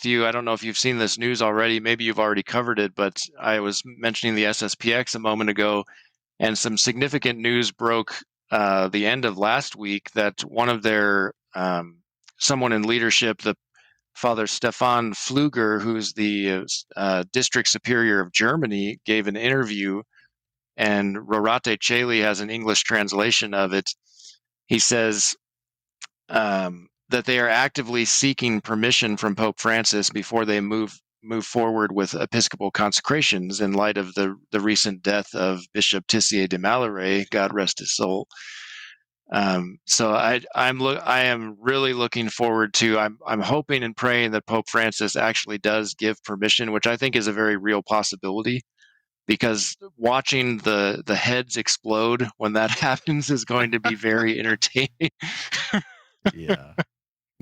to you. I don't know if you've seen this news already. Maybe you've already covered it, but I was mentioning the SSPX a moment ago, and some significant news broke the end of last week that one of their someone in leadership, the Father Stefan Pfluger, who's the district superior of Germany, gave an interview, and Rorate Caeli has an English translation of it. He says that they are actively seeking permission from Pope Francis before they move forward with episcopal consecrations in light of the recent death of Bishop Tissier de Mallerais, God rest his soul. So I am really looking forward to. I'm hoping and praying that Pope Francis actually does give permission, which I think is a very real possibility, because watching the heads explode when that happens is going to be very entertaining. Yeah.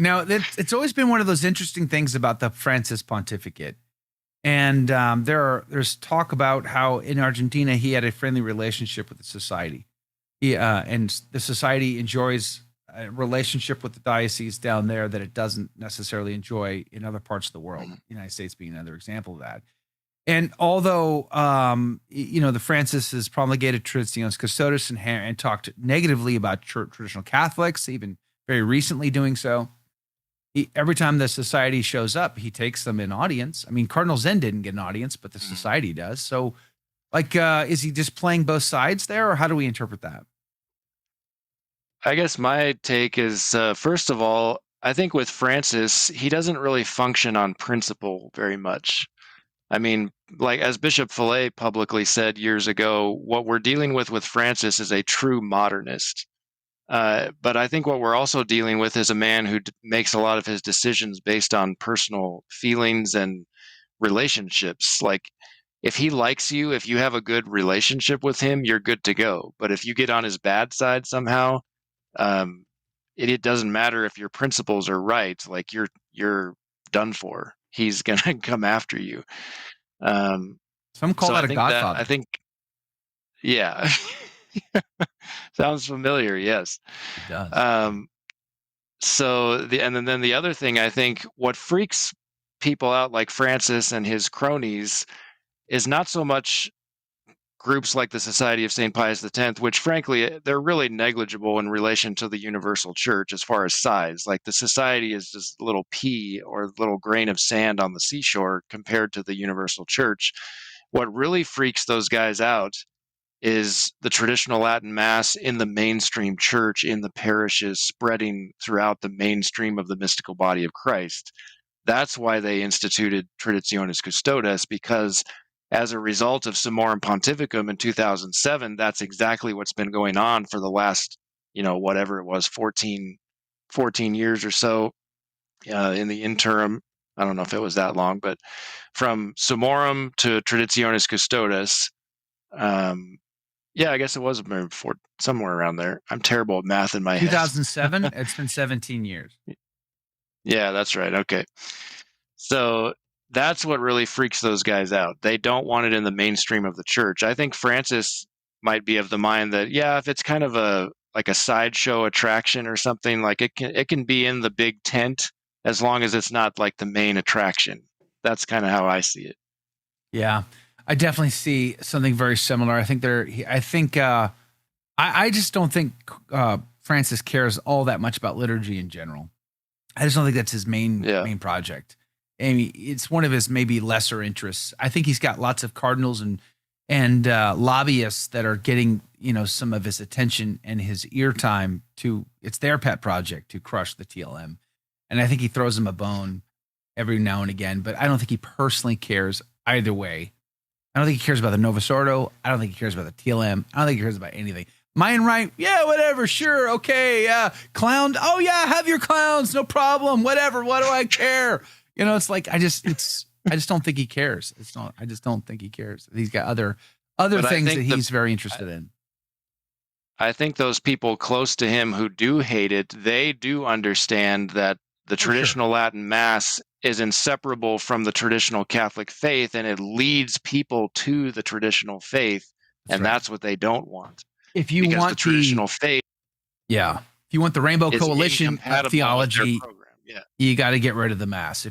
Now, it's always been one of those interesting things about the Francis pontificate. And there's talk about how in Argentina he had a friendly relationship with the society. And the society enjoys a relationship with the diocese down there that it doesn't necessarily enjoy in other parts of the world. The United States being another example of that. And although, the Francis has promulgated Traditionis Custodes and talked negatively about traditional Catholics, even very recently doing so, every time the society shows up, he takes them in audience. I mean, Cardinal Zen didn't get an audience, but the society does. So, is he just playing both sides there, or how do we interpret that? I guess my take is, first of all, I think with Francis, he doesn't really function on principle very much. I mean, like as Bishop Fillet publicly said years ago, what we're dealing with Francis is a true modernist. But I think what we're also dealing with is a man who makes a lot of his decisions based on personal feelings and relationships. Like, if he likes you, if you have a good relationship with him, you're good to go. But if you get on his bad side somehow, it doesn't matter if your principles are right. Like, you're done for. He's gonna come after you. Some call that a godfather. I think, yeah. Sounds familiar. Yes, it does. And then the other thing, I think what freaks people out like Francis and his cronies is not so much groups like the Society of St. Pius X, which frankly, they're really negligible in relation to the universal church as far as size. Like, the society is just a little pea or a little grain of sand on the seashore compared to the universal church. What really freaks those guys out is the traditional Latin Mass in the mainstream church, in the parishes, spreading throughout the mainstream of the mystical body of Christ. That's why they instituted Traditionis Custodes, because as a result of Summorum Pontificum in 2007, that's exactly what's been going on for the last, whatever it was, 14 years or so in the interim. I don't know if it was that long, but from Summorum to Traditionis Custodes, yeah, I guess it was somewhere around there. I'm terrible at math in my head. 2007? It's been 17 years. Yeah, that's right. Okay. So that's what really freaks those guys out. They don't want it in the mainstream of the church. I think Francis might be of the mind that, yeah, if it's kind of a sideshow attraction or something, like it can be in the big tent as long as it's not like the main attraction. That's kind of how I see it. Yeah. I definitely see something very similar. I just don't think Francis cares all that much about liturgy in general. I just don't think that's his main project. I mean, it's one of his maybe lesser interests. I think he's got lots of cardinals and lobbyists that are getting, some of his attention and his ear time it's their pet project to crush the TLM. And I think he throws them a bone every now and again, but I don't think he personally cares either way. I don't think he cares about the Novus Ordo. I don't think he cares about the TLM. I don't think he cares about anything. Mine right? Yeah, whatever. Sure. Okay. Yeah. Clown. Oh yeah. Have your clowns. No problem. Whatever. What do I care? It's like, I just don't think he cares. I just don't think he cares. He's got other things that he's very interested in. I think those people close to him who do hate it, they do understand that the traditional Latin Mass is inseparable from the traditional Catholic faith, and it leads people to the traditional faith. That's what they don't want. If you want the traditional faith, if you want the Rainbow Coalition theology, you got to get rid of the Mass.